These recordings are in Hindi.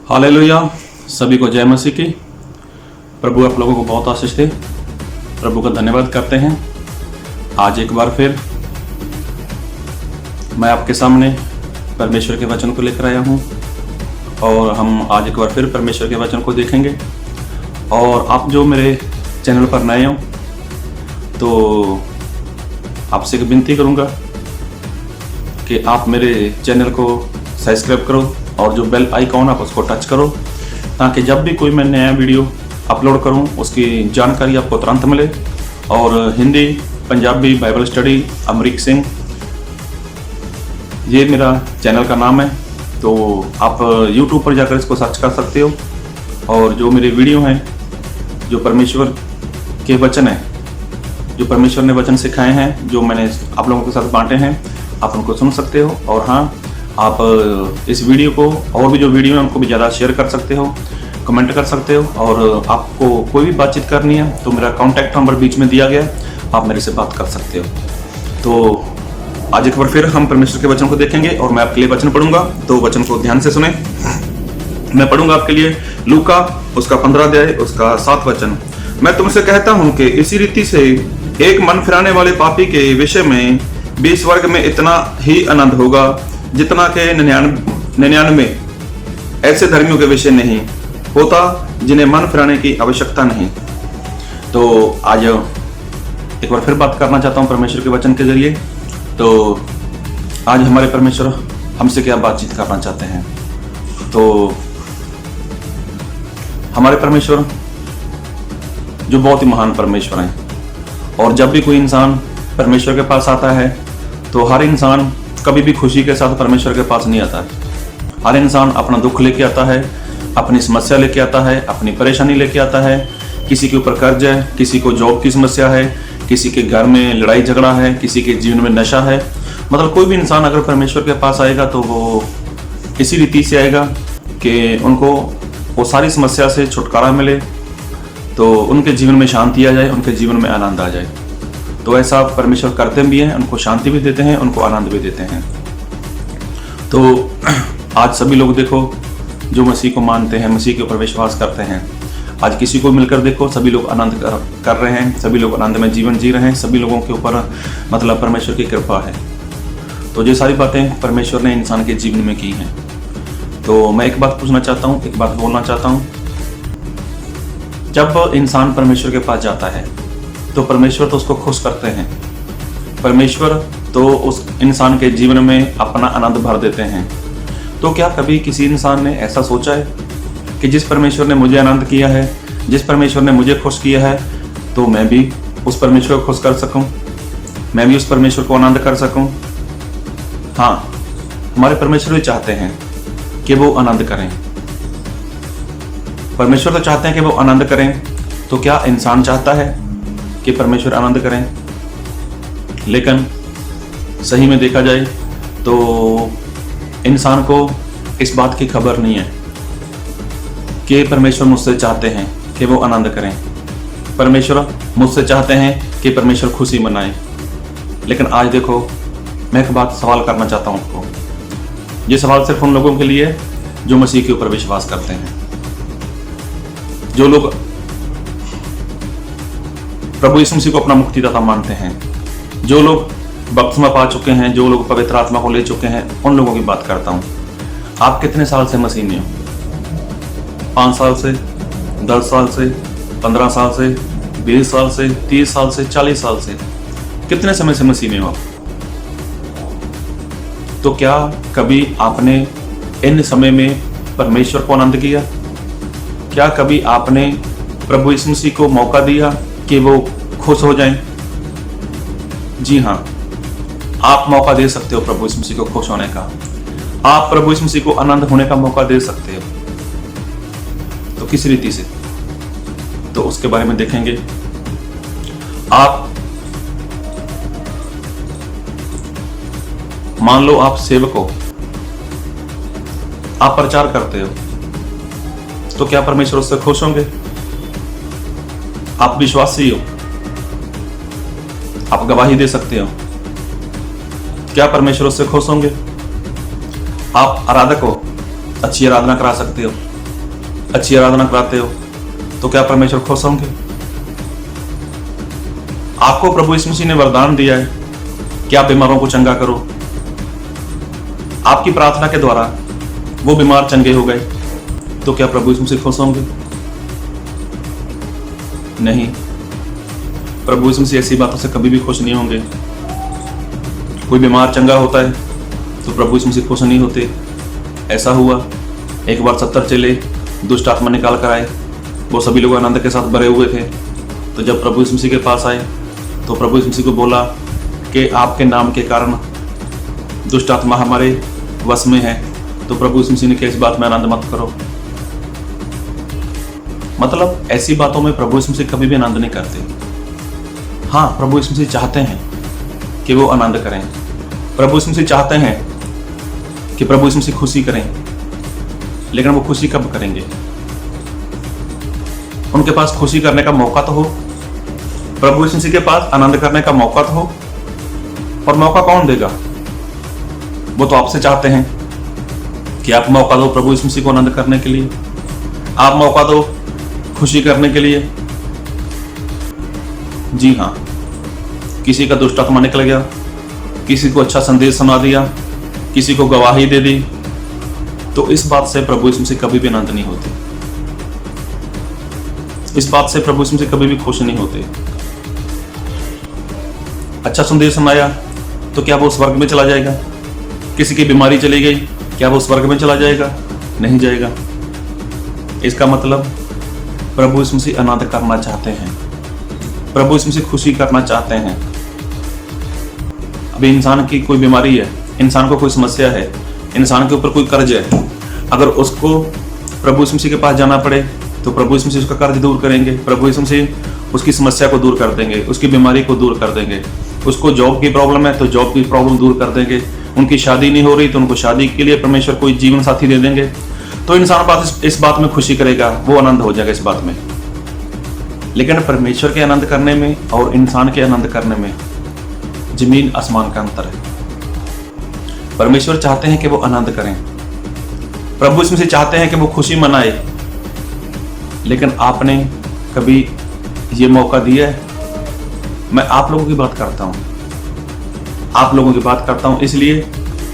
हालेलुया। सभी को जय मसीह की। प्रभु आप लोगों को बहुत आशीष दे। प्रभु का धन्यवाद करते हैं। आज एक बार फिर मैं आपके सामने परमेश्वर के वचन को लेकर आया हूँ और हम आज एक बार फिर परमेश्वर के वचन को देखेंगे। और आप जो मेरे चैनल पर नए हो तो आपसे एक विनती करूँगा कि आप मेरे चैनल को सब्सक्राइब करो और जो बेल आइकॉन आप उसको टच करो, ताकि जब भी कोई मैं नया वीडियो अपलोड करूं उसकी जानकारी आपको तुरंत मिले। और हिंदी, पंजाबी, बाइबल स्टडी, अमरीक सिंह, ये मेरा चैनल का नाम है। तो आप YouTube पर जाकर इसको सर्च कर सकते हो। और जो मेरे वीडियो हैं, जो परमेश्वर के वचन हैं, जो परमेश्वर ने वचन सिखाए हैं, जो मैंने आप लोगों के साथ बांटे हैं, आप उनको सुन सकते हो। और हाँ, आप इस वीडियो को और भी जो वीडियो है उनको भी ज़्यादा शेयर कर सकते हो, कमेंट कर सकते हो। और आपको कोई भी बातचीत करनी है तो मेरा कॉन्टैक्ट नंबर बीच में दिया गया है, आप मेरे से बात कर सकते हो। तो आज एक बार फिर हम परमेश्वर के वचन को देखेंगे और मैं आपके लिए वचन पढ़ूंगा, तो वचन को ध्यान से सुने। मैं पढ़ूंगा आपके लिए लूका उसका 15 अध्याय उसका 7 वचन। मैं तुमसे कहता हूँ कि इसी रीति से एक मन फिराने वाले पापी के विषय में 20 वर्ग में इतना ही आनंद होगा जितना के 99 ऐसे धर्मियों के विषय नहीं होता जिन्हें मन फिराने की आवश्यकता नहीं। तो आज एक बार फिर बात करना चाहता हूँ परमेश्वर के वचन के जरिए। तो आज हमारे परमेश्वर हमसे क्या बातचीत करना चाहते हैं। तो हमारे परमेश्वर जो बहुत ही महान परमेश्वर हैं, और जब भी कोई इंसान परमेश्वर के पास आता है तो हर इंसान कभी भी खुशी के साथ परमेश्वर के पास नहीं आता है। हर इंसान अपना दुख लेके आता है, अपनी समस्या लेके आता है, अपनी परेशानी लेके आता है। किसी के ऊपर कर्ज है, किसी को जॉब की समस्या है, किसी के घर में लड़ाई झगड़ा है, किसी के जीवन में नशा है। मतलब कोई भी इंसान अगर परमेश्वर के पास आएगा तो वो इसी रीति से आएगा कि उनको वो सारी समस्या से छुटकारा मिले, तो उनके जीवन में शांति आ जाए, उनके जीवन में आनंद आ जाए। तो ऐसा परमेश्वर करते भी हैं, उनको शांति भी देते हैं, उनको आनंद भी देते हैं। तो आज सभी लोग देखो जो मसीह को मानते हैं, मसीह के ऊपर विश्वास करते हैं, आज किसी को मिलकर देखो सभी लोग आनंद कर रहे हैं, सभी लोग आनंद में जीवन जी रहे हैं। सभी लोगों के ऊपर मतलब परमेश्वर की कृपा है। तो ये सारी बातें परमेश्वर ने इंसान के जीवन में की हैं। तो मैं एक बात पूछना चाहता हूँ, एक बात बोलना चाहता हूँ। जब इंसान परमेश्वर के पास जाता है तो परमेश्वर तो उसको खुश करते हैं, परमेश्वर तो उस इंसान के जीवन में अपना आनंद भर देते हैं। तो क्या कभी किसी इंसान ने ऐसा सोचा है कि जिस परमेश्वर ने मुझे आनंद किया है, जिस परमेश्वर ने मुझे खुश किया है, तो मैं भी उस परमेश्वर को खुश कर सकूं, मैं भी उस परमेश्वर को आनंद कर सकूं? हाँ, हमारे परमेश्वर भी चाहते हैं कि वो आनंद करें। परमेश्वर तो चाहते हैं कि वो आनंद करें। तो क्या इंसान चाहता है कि परमेश्वर आनंद करें? लेकिन सही में देखा जाए तो इंसान को इस बात की खबर नहीं है कि परमेश्वर मुझसे चाहते हैं कि वो आनंद करें। परमेश्वर मुझसे चाहते हैं कि परमेश्वर खुशी मनाए। लेकिन आज देखो, मैं एक बात सवाल करना चाहता हूँ आपको। ये सवाल सिर्फ उन लोगों के लिए है जो मसीह के ऊपर विश्वास करते हैं, जो लोग प्रभु यीशु मसीह को अपना मुक्तिदाता मानते हैं, जो लोग बपतिस्मा पा चुके हैं, जो लोग पवित्र आत्मा को ले चुके हैं, उन लोगों की बात करता हूँ। आप कितने साल से मसीह में हो? 5 साल से, 10 साल से, 15 साल से, 20 साल से, 30 साल से, 40 साल से? कितने समय से मसीह में हो? तो क्या कभी आपने इन समय में परमेश्वर को आनंद किया? क्या कभी आपने प्रभु यीशु मसीह को मौका दिया कि वो खुश हो जाएं? जी हाँ, आप मौका दे सकते हो प्रभु यीशु मसीह को खुश होने का। आप प्रभु यीशु मसीह को आनंद होने का मौका दे सकते हो। तो किस रीति से? तो उसके बारे में देखेंगे। आप मान लो आप सेवक हो, आप प्रचार करते हो, तो क्या परमेश्वर उससे खुश होंगे? आप विश्वासी हो, आप गवाही दे सकते हो, क्या परमेश्वर उससे खुश होंगे? आप आराधक हो, अच्छी आराधना करा सकते हो, अच्छी आराधना कराते हो, तो क्या परमेश्वर खुश होंगे? आपको प्रभु यीशु मसीह ने वरदान दिया है कि आप बीमारों को चंगा करो। आपकी प्रार्थना के द्वारा वो बीमार चंगे हो गए, तो क्या प्रभु यीशु मसीह खुश होंगे? नहीं, प्रभु यीशु मसीह ऐसी बातों से कभी भी खुश नहीं होंगे। कोई बीमार चंगा होता है तो प्रभु यीशु मसीह खुश नहीं होते। ऐसा हुआ, एक बार 70 चेले दुष्ट आत्मा निकाल कर आए, वो सभी लोग आनंद के साथ भरे हुए थे। तो जब प्रभु यीशु मसीह के पास आए तो प्रभु यीशु मसीह को बोला कि आपके नाम के कारण दुष्ट आत्मा हमारे वश में है। तो प्रभु यीशु मसीह ने कहा, इस बात में आनंद मत करो। मतलब ऐसी बातों में प्रभु यीशु मसीह कभी भी आनंद नहीं करते। हाँ, प्रभु यीशु मसीह चाहते हैं कि वो आनंद करें। प्रभु यीशु मसीह चाहते हैं कि प्रभु यीशु मसीह खुशी करें, लेकिन वो खुशी कब करेंगे? उनके पास खुशी करने का मौका तो हो, प्रभु यीशु मसीह के पास आनंद करने का मौका तो हो। और मौका कौन देगा? वो तो आपसे चाहते हैं कि आप मौका दो प्रभु यीशु मसीह को आनंद करने के लिए, आप मौका दो खुशी करने के लिए। जी हाँ, किसी का दुष्ट आत्मा निकल गया, किसी को अच्छा संदेश सुना दिया, किसी को गवाही दे दी, तो इस बात से प्रभु यीशु मसीह कभी भी आनंद नहीं होते। इस बात से प्रभु यीशु मसीह कभी भी खुश नहीं होते। अच्छा संदेश सुनाया तो क्या वो स्वर्ग में चला जाएगा? किसी की बीमारी चली गई, क्या वो स्वर्ग में चला जाएगा? नहीं जाएगा। इसका मतलब प्रभु यीशु मसीह आनंद करना चाहते हैं, प्रभु यीशु मसीह खुशी करना चाहते हैं। अभी इंसान की कोई बीमारी है, इंसान को कोई समस्या है, इंसान के ऊपर कोई कर्ज है, अगर उसको प्रभु यीशु मसीह के पास जाना पड़े तो प्रभु यीशु मसीह उसका कर्ज दूर करेंगे, प्रभु यीशु मसीह उसकी समस्या को दूर कर देंगे, उसकी बीमारी को दूर कर देंगे। उसको जॉब की प्रॉब्लम है तो जॉब की प्रॉब्लम दूर कर देंगे। उनकी शादी नहीं हो रही तो उनको शादी के लिए परमेश्वर कोई जीवन साथी दे देंगे। तो इंसान इस बात में खुशी करेगा, वो आनंद हो जाएगा इस बात में। लेकिन परमेश्वर के आनंद करने में और इंसान के आनंद करने में जमीन आसमान का अंतर है। परमेश्वर चाहते हैं कि वो आनंद करें, प्रभु इसमें से चाहते हैं कि वो खुशी मनाए, लेकिन आपने कभी ये मौका दिया है? मैं आप लोगों की बात करता हूं, आप लोगों की बात करता हूं इसलिए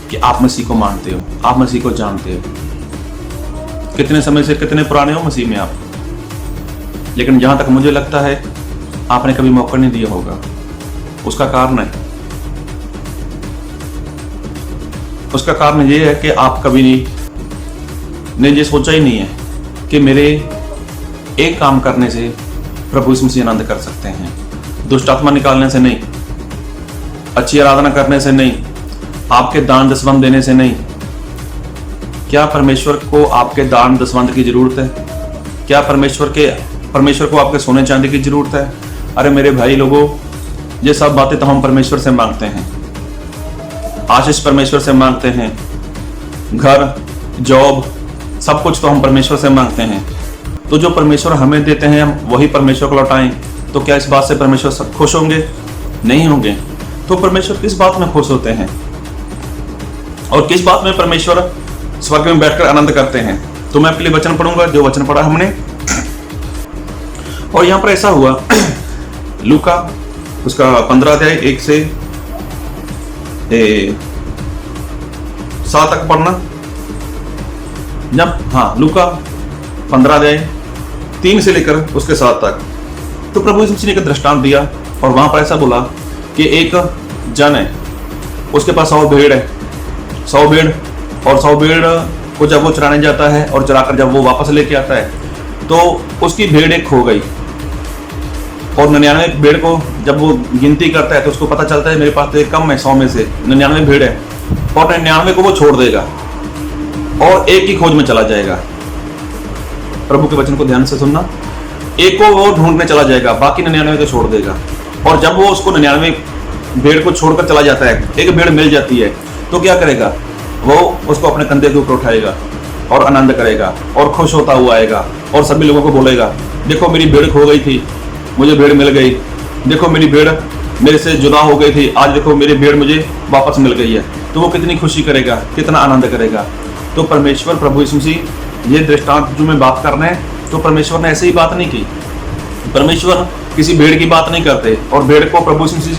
कि आप मसीह को मानते हो, आप मसीह को जानते हो। कितने समय से, कितने पुराने हो मसीह में आप, लेकिन जहां तक मुझे लगता है आपने कभी मौका नहीं दिया होगा। उसका कारण है, उसका कारण ये है कि आप कभी ने ये सोचा ही नहीं है कि मेरे एक काम करने से प्रभु यीशु मसीह आनंद कर सकते हैं। दुष्ट आत्मा निकालने से नहीं, अच्छी आराधना करने से नहीं, आपके दान दसवंध देने से नहीं। क्या परमेश्वर को आपके दान दसवंध की जरूरत है? क्या परमेश्वर को आपके सोने चांदी की जरूरत है? अरे मेरे भाई लोगों, ये सब बातें तो हम परमेश्वर से मांगते हैं। आशीष परमेश्वर से मांगते हैं, घर, जॉब, सब कुछ तो हम परमेश्वर से मांगते हैं। तो जो परमेश्वर हमें देते हैं हम वही परमेश्वर को लौटाएं, तो क्या इस बात से परमेश्वर सब खुश होंगे? नहीं होंगे। तो परमेश्वर किस बात में खुश होते हैं और किस बात में परमेश्वर स्वर्ग में बैठकर आनंद करते हैं? तो मैं आपके लिए वचन पढ़ूंगा, जो वचन पढ़ा हमने। और यहां पर ऐसा हुआ, लूका उसका 15 अध्याय 1 से 7 तक पढ़ना। जब लूका 15 अध्याय 3 से लेकर उसके 7 तक, तो प्रभु यीशु मसीह ने एक दृष्टांत दिया और वहां पर ऐसा बोला कि एक जन है, उसके पास 100 भेड़ है, 100 भेड़, और 100 भेड़ को जब वो चराने जाता है और चराकर जब वो वापस लेके आता है तो उसकी भेड़ एक खो गई। और 99 भेड़ को जब वो गिनती करता है तो उसको पता चलता है मेरे पास तो एक कम है, 100 में से 99 भेड़ है, और 99 को वो छोड़ देगा और एक की खोज में चला जाएगा। प्रभु के वचन को ध्यान से सुनना। एक को वो ढूंढने चला जाएगा, बाकी 99 को छोड़ देगा। और जब वो उसको 99 भेड़ को छोड़कर चला जाता है, एक भेड़ मिल जाती है, तो क्या करेगा? वो उसको अपने कंधे के ऊपर उठाएगा और आनंद करेगा और खुश होता हुआ आएगा और सभी लोगों को बोलेगा, देखो मेरी भेड़ खो गई थी, मुझे भेड़ मिल गई, देखो मेरी भेड़ मेरे से जुदा हो गई थी, आज देखो मेरी भेड़ मुझे वापस मिल गई है। तो वो कितनी खुशी करेगा, कितना आनंद करेगा। तो परमेश्वर प्रभु यीशु मसीह ये दृष्टांत जो मैं बात कर रहे हैं, तो परमेश्वर ने ऐसे ही बात नहीं की। परमेश्वर किसी भेड़ की बात नहीं करते, और भेड़ को प्रभु यीशु मसीह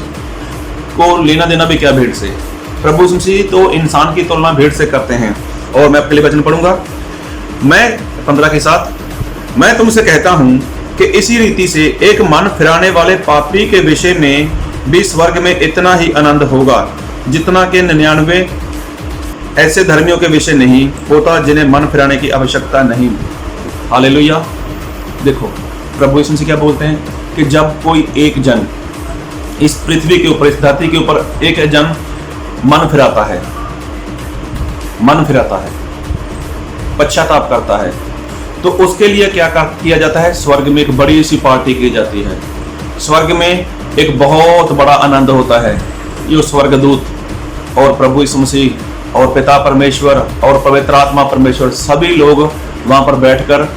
को लेना देना भी क्या भेड़ से। प्रभु यीशु मसीह तो इंसान की तुलना भेड़ से करते हैं। और मैं आपके लिए वचन पढ़ूंगा, मैं 15 के साथ, मैं तुमसे कहता हूं कि इसी रीति से एक मन फिराने वाले पापी के विषय में भी स्वर्ग में इतना ही आनंद होगा जितना कि 99 ऐसे धर्मियों के विषय नहीं होता जिन्हें मन फिराने की आवश्यकता नहीं। हालेलुया। देखो प्रभु यीशु मसीह क्या बोलते हैं कि जब कोई एक जन इस पृथ्वी के ऊपर, इस धरती के ऊपर एक जन मन फिराता है, पश्चाताप करता है, तो उसके लिए क्या किया जाता है? स्वर्ग में एक बड़ी सी पार्टी की जाती है। स्वर्ग में एक बहुत बड़ा आनंद होता है। ये स्वर्गदूत और प्रभु यीशु मसीह और पिता परमेश्वर और पवित्र आत्मा परमेश्वर सभी लोग वहां पर बैठकर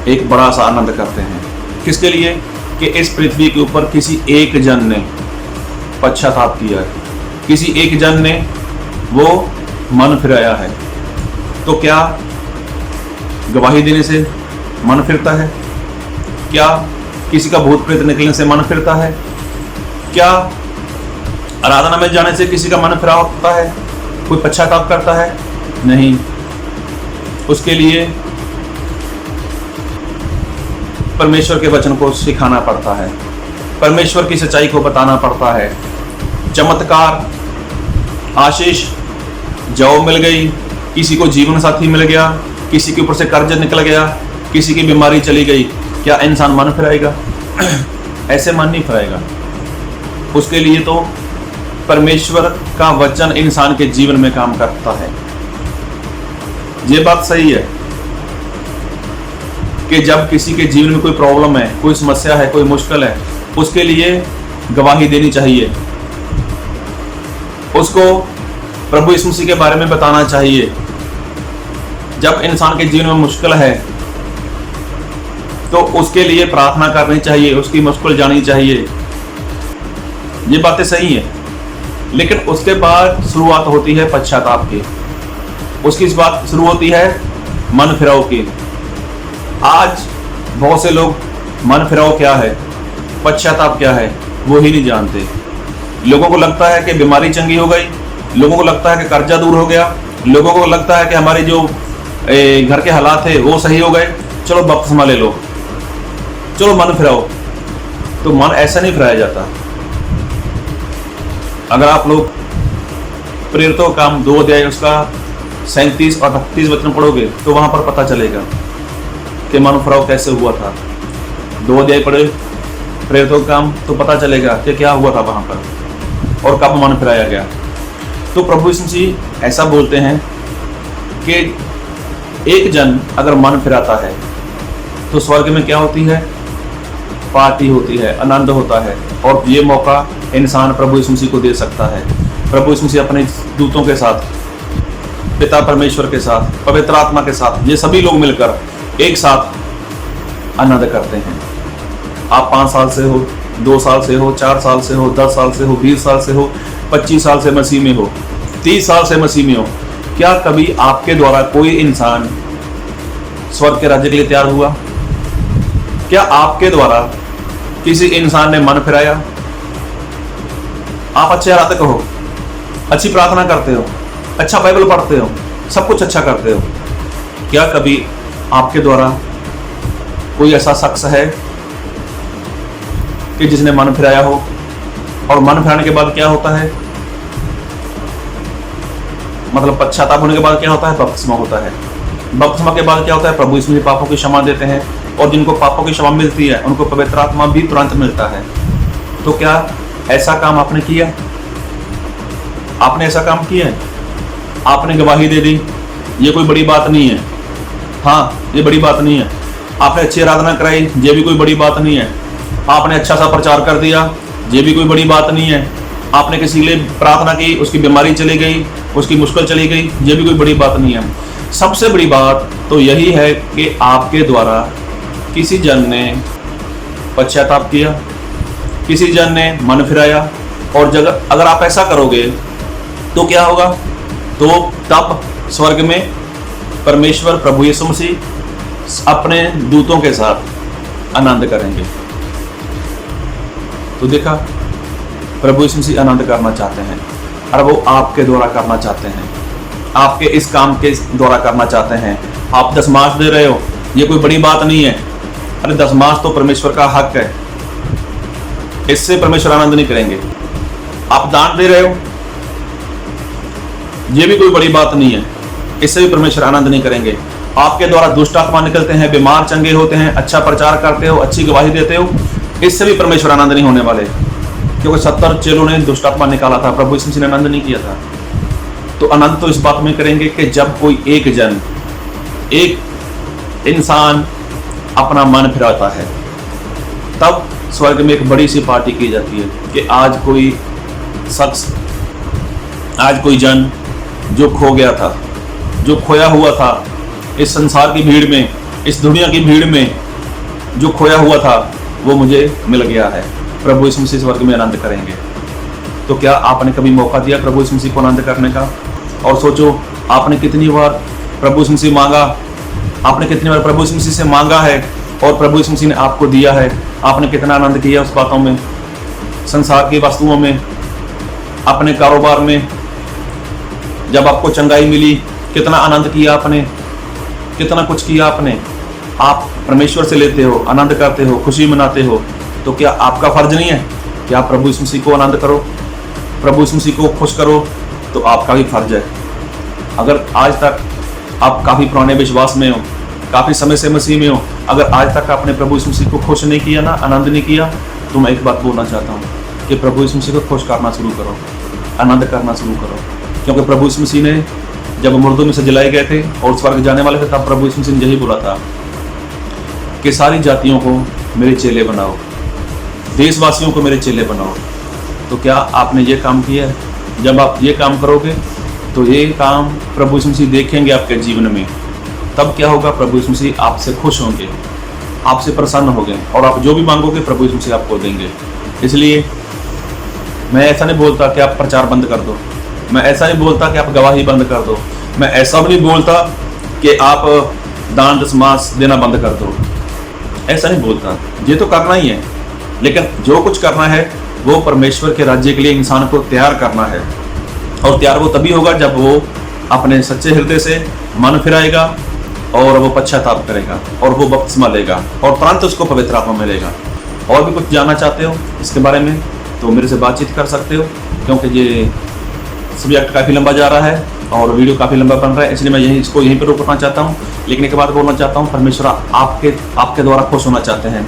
एक बड़ा सा आनंद करते हैं। किसके लिए? कि इस पृथ्वी के ऊपर किसी एक जन ने पश्चाताप किया है, किसी एक जन ने वो मन फिराया है। तो क्या गवाही देने से मन फिरता है? क्या किसी का भूत प्रेत निकलने से मन फिरता है? क्या आराधना में जाने से किसी का मन फिरा होता है? कोई पश्चाताप करता है? नहीं। उसके लिए परमेश्वर के वचन को सिखाना पड़ता है, परमेश्वर की सच्चाई को बताना पड़ता है। चमत्कार, आशीष, जॉब मिल गई, किसी को जीवन साथी मिल गया, किसी के ऊपर से कर्ज निकल गया, किसी की बीमारी चली गई, क्या इंसान मन फिराएगा? ऐसे मन नहीं फिराएगा। उसके लिए तो परमेश्वर का वचन इंसान के जीवन में काम करता है। ये बात सही है कि जब किसी के जीवन में कोई प्रॉब्लम है, कोई समस्या है, कोई मुश्किल है, उसके लिए गवाही देनी चाहिए, उसको प्रभु यीशु मसीह के बारे में बताना चाहिए। जब इंसान के जीवन में मुश्किल है तो उसके लिए प्रार्थना करनी चाहिए, उसकी मुश्किल जानी चाहिए। ये बातें सही है, लेकिन उसके बाद शुरुआत होती है पश्चाताप की, उसकी इस बात शुरू होती है मन फिराव की। आज बहुत से लोग मन फिराव क्या है, पश्चाताप क्या है, वो ही नहीं जानते। लोगों को लगता है कि बीमारी चंगी हो गई, लोगों को लगता है कि कर्जा दूर हो गया, लोगों को लगता है कि हमारी जो घर के हालात है वो सही हो गए, चलो बपतिस्मा ले लो, चलो मन फिराओ। तो मन ऐसा नहीं फिराया जाता। अगर आप लोग प्रेरितों का काम 2 अध्याय उसका 37 और 38 वचन पढ़ोगे तो वहां पर पता चलेगा कि मन फिराव कैसे हुआ था। 2 अध्याय पढ़े प्रेरितों का काम तो पता चलेगा कि क्या हुआ था वहां पर और कब मन फिराया गया। तो प्रभु यीशु मसीह ऐसा बोलते हैं कि एक जन अगर मन फिराता है तो स्वर्ग में क्या होती है? पार्टी होती है, आनंद होता है। और ये मौका इंसान प्रभु यीशु मसीह को दे सकता है। प्रभु यीशु मसीह अपने दूतों के साथ, पिता परमेश्वर के साथ, पवित्र आत्मा के साथ, ये सभी लोग मिलकर एक साथ आनंद करते हैं। आप 5 साल से हो, 2 साल से हो, 4 साल से हो, 10 साल से हो, 20 साल से हो, 25 साल से मसीह में हो, 30 साल से मसीह में हो, क्या कभी आपके द्वारा कोई इंसान स्वर्ग के राज्य के लिए तैयार हुआ? क्या आपके द्वारा किसी इंसान ने मन फिराया? आप अच्छे आराधक हो, अच्छी प्रार्थना करते हो, अच्छा बाइबल पढ़ते हो, सब कुछ अच्छा करते हो, क्या कभी आपके द्वारा कोई ऐसा शख्स है कि जिसने मन फिराया हो? और मन फिराने के बाद क्या होता है? मतलब पश्चाताप होने के बाद क्या होता है? बपतिस्मा होता है। बपतिस्मा के बाद क्या होता है? प्रभु यीशु मसीह पापों की क्षमा देते हैं, और जिनको पापों की क्षमा मिलती है उनको पवित्र आत्मा भी तुरंत मिलता है। तो क्या ऐसा काम आपने किया? आपने ऐसा काम किया है? आपने गवाही दे दी, ये कोई बड़ी बात नहीं है। हाँ, ये बड़ी बात नहीं है। आपने अच्छी आराधना कराई, ये भी कोई बड़ी बात नहीं है। आपने अच्छा सा प्रचार कर दिया, ये भी कोई बड़ी बात नहीं है। आपने किसी के लिए प्रार्थना की, उसकी बीमारी चली गई, उसकी मुश्किल चली गई, ये भी कोई बड़ी बात नहीं है। सबसे बड़ी बात तो यही है कि आपके द्वारा किसी जन ने पश्चाताप किया, किसी जन ने मन फिराया। और अगर आप ऐसा करोगे तो क्या होगा? तो तब स्वर्ग में परमेश्वर प्रभु यीशु मसीह अपने दूतों के साथ आनंद करेंगे। तो देखा, प्रभु यीशु मसीह आनंद करना चाहते हैं और वो आपके द्वारा करना चाहते हैं, आपके इस काम के द्वारा करना चाहते हैं। आप दशमांश दे रहे हो, ये कोई बड़ी बात नहीं है। अरे दशमांश तो परमेश्वर का हक है, इससे परमेश्वर आनंद नहीं करेंगे। आप दान दे रहे हो, ये भी कोई बड़ी बात नहीं है, इससे भी परमेश्वर आनंद नहीं करेंगे। आपके द्वारा दुष्ट आत्मा निकलते हैं, बीमार चंगे होते हैं, अच्छा प्रचार करते हो, अच्छी गवाही देते हो, इससे भी परमेश्वर आनंद नहीं होने वाले, क्योंकि 70 चेलों ने दुष्ट आत्मा निकाला था, प्रभु यीशु मसीह ने आनंद नहीं किया था। तो आनंद तो इस बात में करेंगे कि जब कोई एक इंसान अपना मन फिराता है, तब स्वर्ग में एक बड़ी सी पार्टी की जाती है कि आज कोई शख्स, आज कोई जन जो खो गया था, जो खोया हुआ था इस संसार की भीड़ में, इस दुनिया की भीड़ में जो खोया हुआ था, वो मुझे मिल गया है। प्रभु यीशु मसीह स्वर्ग में आनंद करेंगे। तो क्या आपने कभी मौका दिया प्रभु यीशु मसीह को आनंद करने का? और सोचो, आपने कितनी बार प्रभु यीशु मसीह मांगा, आपने कितनी बार प्रभु यीशु मसीह से मांगा है और प्रभु यीशु मसीह ने आपको दिया है। आपने कितना आनंद किया उस बातों में, संसार की वस्तुओं में, अपने कारोबार में, जब आपको चंगाई मिली कितना आनंद किया आपने, कितना कुछ किया आपने। आप परमेश्वर से लेते हो, आनंद करते हो, खुशी मनाते हो। तो क्या आपका फर्ज नहीं है कि आप प्रभु यीशु मसीह को आनंद करो, प्रभु यीशु मसीह को खुश करो? तो आपका भी फर्ज है। अगर आज तक आप काफ़ी पुराने विश्वास में हो, काफ़ी समय से मसीह में हो, अगर आज तक आपने प्रभु यीशु मसीह को खुश नहीं किया ना, आनंद नहीं किया, तो मैं एक बात बोलना चाहता हूँ कि प्रभु यीशु मसीह को खुश करना शुरू करो, आनंद करना शुरू करो। क्योंकि प्रभु यीशु मसीह ने जब मुर्दों में से जलाए गए थे और स्वर्ग जाने वाले थे, तब प्रभु यीशु मसीह ने यही बोला था कि सारी जातियों को मेरे चेले बनाओ, देशवासियों को मेरे चेले बनाओ। तो क्या आपने ये काम किया है? जब आप ये काम करोगे तो ये काम प्रभु यीशु मसीह देखेंगे आपके जीवन में। तब क्या होगा? प्रभु यीशु मसीह आपसे खुश होंगे, आपसे प्रसन्न होंगे और आप जो भी मांगोगे प्रभु यीशु मसीह आपको देंगे। इसलिए मैं ऐसा नहीं बोलता कि आप प्रचार बंद कर दो, मैं ऐसा नहीं बोलता कि आप गवाही बंद कर दो, मैं ऐसा भी नहीं बोलता कि आप दान दशमांश देना बंद कर दो, ऐसा नहीं बोलता। ये तो करना ही है, लेकिन जो कुछ करना है वो परमेश्वर के राज्य के लिए इंसान को तैयार करना है। और तैयार वो तभी होगा जब वो अपने सच्चे हृदय से मन फिराएगा और वो पश्चाताप करेगा और वो बपतिस्मा लेगा और तुरंत उसको पवित्र आत्मा मिलेगा। और भी कुछ जानना चाहते हो इसके बारे में तो मेरे से बातचीत कर सकते हो, क्योंकि ये सब्जेक्ट काफ़ी लंबा जा रहा है और वीडियो काफ़ी लंबा बन रहा है, इसलिए मैं इसको यहीं पर रोकना चाहता हूँ। लेकिन एक बात बोलना चाहता हूँ, परमेश्वर आपके द्वारा खुश होना चाहते हैं।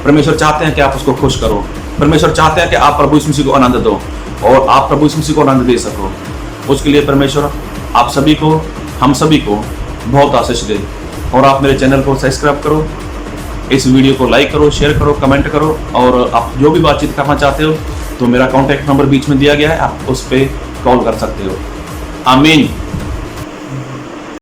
परमेश्वर चाहते हैं कि आप उसको खुश करो। परमेश्वर चाहते हैं कि आप प्रभु यीशु मसीह को आनंद दो और आप प्रभु यीशु मसीह को आनंद दे सको। उसके लिए परमेश्वर आप सभी को, हम सभी को बहुत आशीष दे। और आप मेरे चैनल को सब्सक्राइब करो, इस वीडियो को लाइक करो, शेयर करो, कमेंट करो। और आप जो भी बातचीत करना चाहते हो तो मेरा कॉन्टैक्ट नंबर बीच में दिया गया है, आप उस पर कॉल कर सकते हो। आमीन।